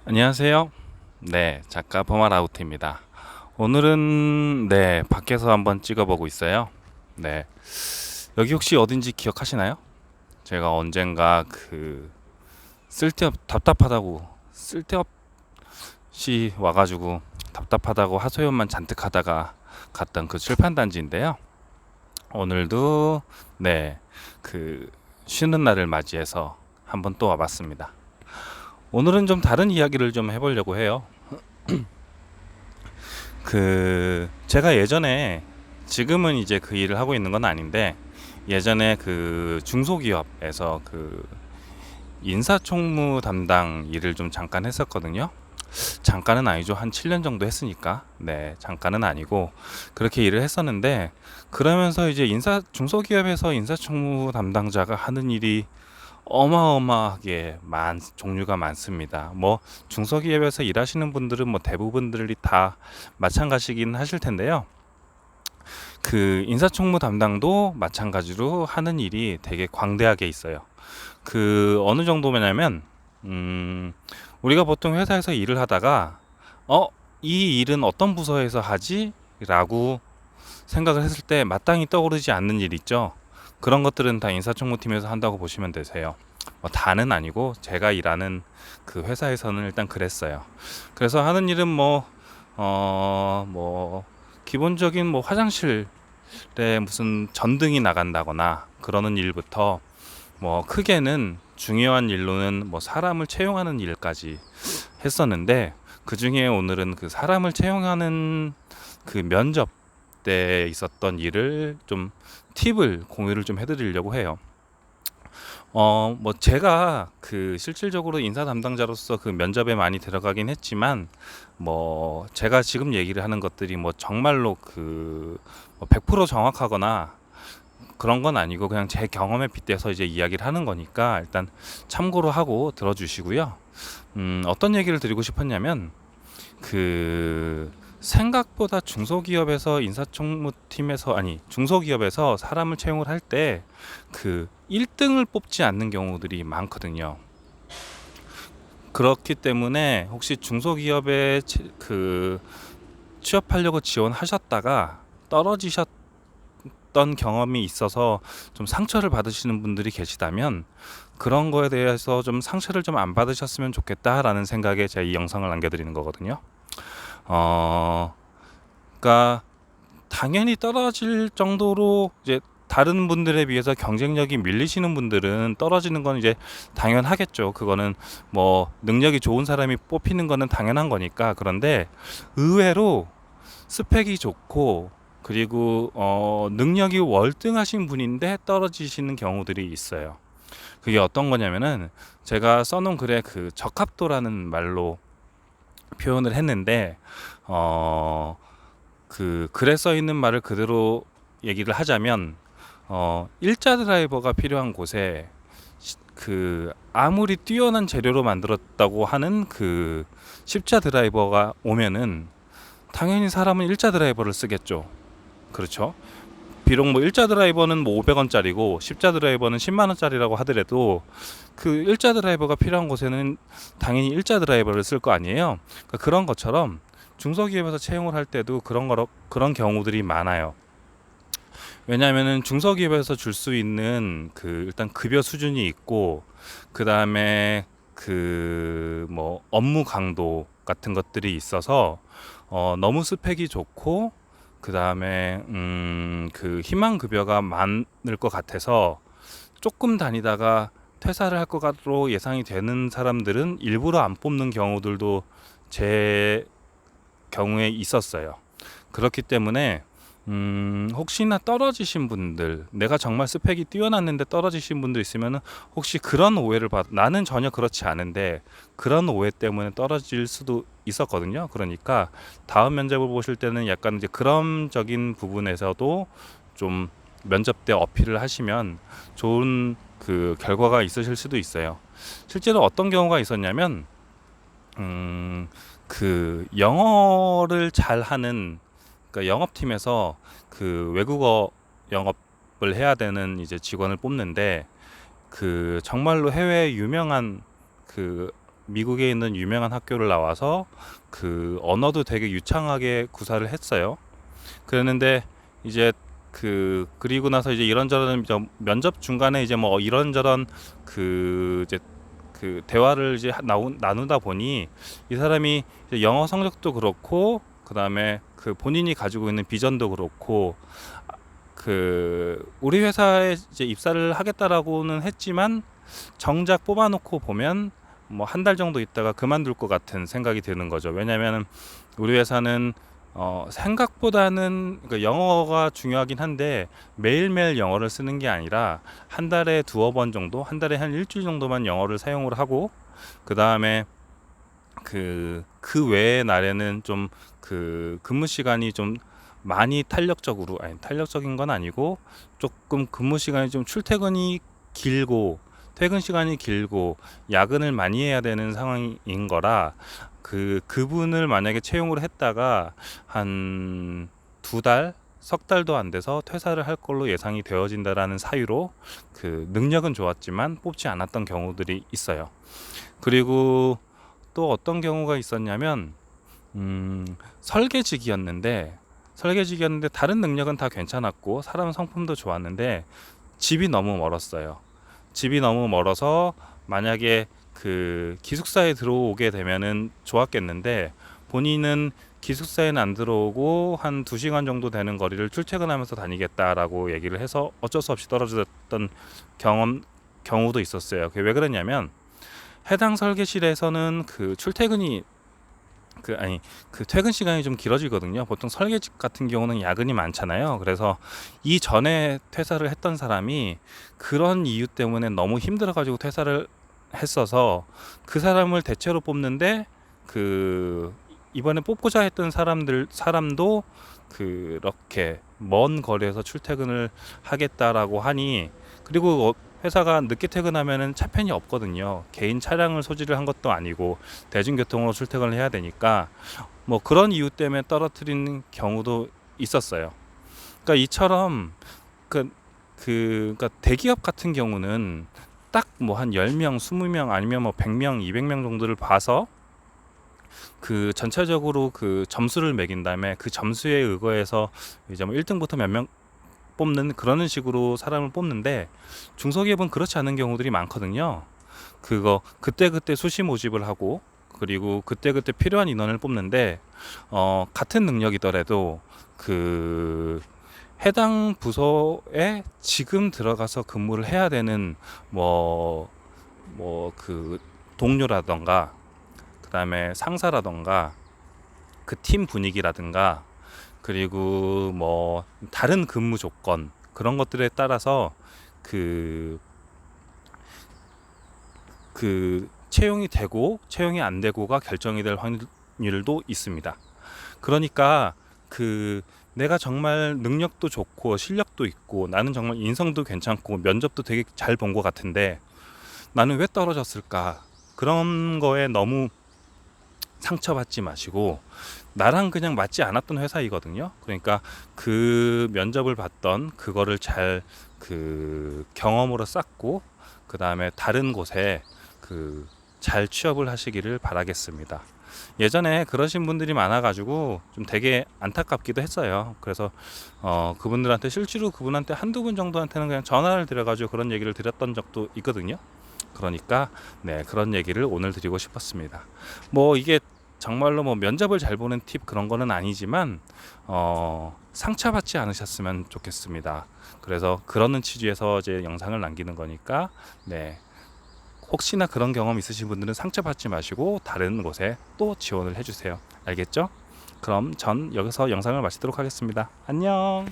안녕하세요. 네, 작가 버마라우트입니다. 오늘은 밖에서 한번 찍어보고 있어요. 네, 여기 혹시 어딘지 기억하시나요? 제가 언젠가 답답하다고 쓸데없이 와가지고 답답하다고 하소연만 잔뜩 하다가 갔던 그 출판단지인데요. 오늘도 네, 그 쉬는 날을 맞이해서 한번 또 와봤습니다. 오늘은 좀 다른 이야기를 좀 해보려고 해요. 제가 예전에, 지금은 이제 그 일을 하고 있는 건 아닌데, 예전에 그 중소기업에서 그 인사총무 담당 일을 좀 잠깐 했었거든요. 잠깐은 아니죠. 한 7년 정도 했으니까. 네, 잠깐은 아니고 그렇게 일을 했었는데, 그러면서 이제 중소기업에서 인사총무 담당자가 하는 일이 어마어마하게 종류가 많습니다. 뭐 중소기업에서 일하시는 분들은 뭐 대부분들이 다 마찬가지긴 하실 텐데요. 그 인사총무 담당도 마찬가지로 하는 일이 되게 광대하게 있어요. 그 어느 정도냐면 우리가 보통 회사에서 일을 하다가 이 일은 어떤 부서에서 하지? 라고 생각을 했을 때 마땅히 떠오르지 않는 일 있죠. 그런 것들은 다 인사총무팀에서 한다고 보시면 되세요. 뭐 다는 아니고 제가 일하는 그 회사에서는 일단 그랬어요. 그래서 하는 일은 뭐 기본적인 뭐 화장실에 무슨 전등이 나간다거나 그러는 일부터 뭐 크게는 중요한 일로는 뭐 사람을 채용하는 일까지 했었는데, 그 중에 오늘은 그 사람을 채용하는 그 면접 때 있었던 일을 좀 팁을 공유를 좀 해드리려고 해요. 뭐 제가 그 실질적으로 인사 담당자로서 그 면접에 많이 들어가긴 했지만, 뭐 제가 지금 얘기를 하는 것들이 뭐 정말로 그100% 정확하거나 그런 건 아니고 그냥 제 경험에 빗대서 이제 이야기를 하는 거니까 일단 참고로 하고 들어주시고요. 어떤 얘기를 드리고 싶었냐면, 그 생각보다 중소기업에서 사람을 채용을 할 때 그 1등을 뽑지 않는 경우들이 많거든요. 그렇기 때문에 혹시 중소기업에 취업하려고 지원하셨다가 떨어지셨던 경험이 있어서 좀 상처를 받으시는 분들이 계시다면, 그런 거에 대해서 좀 상처를 좀 안 받으셨으면 좋겠다라는 생각에 제가 이 영상을 남겨드리는 거거든요. 어, 그러니까 당연히 떨어질 정도로 이제 다른 분들에 비해서 경쟁력이 밀리시는 분들은 떨어지는 건 이제 당연하겠죠. 그거는 뭐 능력이 좋은 사람이 뽑히는 거는 당연한 거니까. 그런데 의외로 스펙이 좋고 그리고 능력이 월등하신 분인데 떨어지시는 경우들이 있어요. 그게 어떤 거냐면은, 제가 써놓은 글에 그 적합도라는 말로 표현을 했는데, 어, 그 글에 써 있는 말을 그대로 얘기를 하자면, 일자 드라이버가 필요한 곳에 그 아무리 뛰어난 재료로 만들었다고 하는 그 십자 드라이버가 오면은 당연히 사람은 일자 드라이버를 쓰겠죠. 그렇죠? 비록 뭐 일자 드라이버는 뭐 500원짜리고 십자 드라이버는 10만 원짜리라고 하더라도 그 일자 드라이버가 필요한 곳에는 당연히 일자 드라이버를 쓸 거 아니에요. 그러니까 그런 것처럼 중소기업에서 채용을 할 때도 그런 경우들이 많아요. 왜냐하면은 중소기업에서 줄 수 있는 그 일단 급여 수준이 있고, 그 다음에 그 뭐 업무 강도 같은 것들이 있어서 너무 스펙이 좋고, 그 다음에 그 희망 급여가 많을 것 같아서 조금 다니다가 퇴사를 할 것으로 예상이 되는 사람들은 일부러 안 뽑는 경우들도 제 경우에 있었어요. 그렇기 때문에 혹시나 떨어지신 분들, 내가 정말 스펙이 뛰어났는데 떨어지신 분들 있으면 혹시 그런 오해를 나는 전혀 그렇지 않은데 그런 오해 때문에 떨어질 수도 있었거든요. 그러니까 다음 면접을 보실 때는 약간 이제 그런 적인 부분에서도 좀 면접 때 어필을 하시면 좋은 그 결과가 있으실 수도 있어요. 실제로 어떤 경우가 있었냐면, 그 영어를 잘하는, 그러니까 영업팀에서 그 외국어 영업을 해야 되는 이제 직원을 뽑는데, 그 정말로 해외 유명한 그 미국에 있는 유명한 학교를 나와서 그 언어도 되게 유창하게 구사를 했어요. 그랬는데 이제 그리고 나서 이제 이런저런 면접 중간에 이제 뭐 이런저런 이제 대화를 이제 나누다 보니 이 사람이 이제 영어 성적도 그렇고 그다음에 본인이 가지고 있는 비전도 그렇고 우리 회사에 이제 입사를 하겠다라고는 했지만 정작 뽑아놓고 보면 뭐 한 달 정도 있다가 그만둘 것 같은 생각이 드는 거죠. 왜냐하면 우리 회사는 생각보다는 그러니까 영어가 중요하긴 한데 매일매일 영어를 쓰는 게 아니라 한 달에 두어 번 정도, 한 달에 한 일주일 정도만 영어를 사용을 하고 그 다음에 그 외의 날에는 좀 근무 시간이 좀 많이 탄력적인 건 아니고 조금 근무 시간이 좀 출퇴근이 길고 퇴근 시간이 길고 야근을 많이 해야 되는 상황인 거라 그분을 만약에 채용을 했다가 한 두 달, 석 달도 안 돼서 퇴사를 할 걸로 예상이 되어진다라는 사유로 능력은 좋았지만 뽑지 않았던 경우들이 있어요. 그리고 또 어떤 경우가 있었냐면 설계직이었는데 다른 능력은 다 괜찮았고 사람 성품도 좋았는데 집이 너무 멀었어요. 집이 너무 멀어서 만약에 기숙사에 들어오게 되면은 좋았겠는데 본인은 기숙사에는 안 들어오고 한 2시간 정도 되는 거리를 출퇴근하면서 다니겠다라고 얘기를 해서 어쩔 수 없이 떨어졌던 경우도 있었어요. 그게 왜 그러냐면 해당 설계실에서는 출퇴근이 퇴근 시간이 좀 길어지거든요. 보통 설계직 같은 경우는 야근이 많잖아요. 그래서 이전에 퇴사를 했던 사람이 그런 이유 때문에 너무 힘들어가지고 퇴사를 했어서 그 사람을 대체로 뽑는데 이번에 뽑고자 했던 사람도 그렇게 먼 거리에서 출퇴근을 하겠다라고 하니 그리고 회사가 늦게 퇴근하면은 차편이 없거든요. 개인 차량을 소지를 한 것도 아니고 대중교통으로 출퇴근을 해야 되니까 뭐 그런 이유 때문에 떨어뜨리는 경우도 있었어요. 그러니까 이처럼 그러니까 대기업 같은 경우는 딱 뭐 한 10명, 20명 아니면 뭐 100명, 200명 정도를 봐서 전체적으로 점수를 매긴 다음에 그 점수에 의거해서 이제 뭐 1등부터 몇 명 뽑는 그런 식으로 사람을 뽑는데 중소기업은 그렇지 않은 경우들이 많거든요. 그때 수시 모집을 하고 그리고 그때 필요한 인원을 뽑는데 같은 능력이더라도 해당 부서에 지금 들어가서 근무를 해야 되는 동료라던가 그다음에 상사라던가 팀 분위기라든가 그리고 뭐 다른 근무 조건 그런 것들에 따라서 채용이 되고 채용이 안 되고가 결정이 될 확률도 있습니다. 그러니까 내가 정말 능력도 좋고 실력도 있고 나는 정말 인성도 괜찮고 면접도 되게 잘 본 것 같은데 나는 왜 떨어졌을까? 그런 거에 너무 상처받지 마시고 나랑 그냥 맞지 않았던 회사이거든요. 그러니까 면접을 봤던 그거를 잘 경험으로 쌓고 그 다음에 다른 곳에 잘 취업을 하시기를 바라겠습니다. 예전에 그러신 분들이 많아가지고 좀 되게 안타깝기도 했어요. 그래서 그분들한테 실제로 그분한테 한두 분 정도한테는 그냥 전화를 드려가지고 그런 얘기를 드렸던 적도 있거든요. 그러니까 그런 얘기를 오늘 드리고 싶었습니다. 뭐 이게 정말로 뭐 면접을 잘 보는 팁 그런 거는 아니지만 상처받지 않으셨으면 좋겠습니다. 그래서 그러는 취지에서 이제 영상을 남기는 거니까 혹시나 그런 경험 있으신 분들은 상처받지 마시고 다른 곳에 또 지원을 해주세요. 알겠죠? 그럼 전 여기서 영상을 마치도록 하겠습니다. 안녕.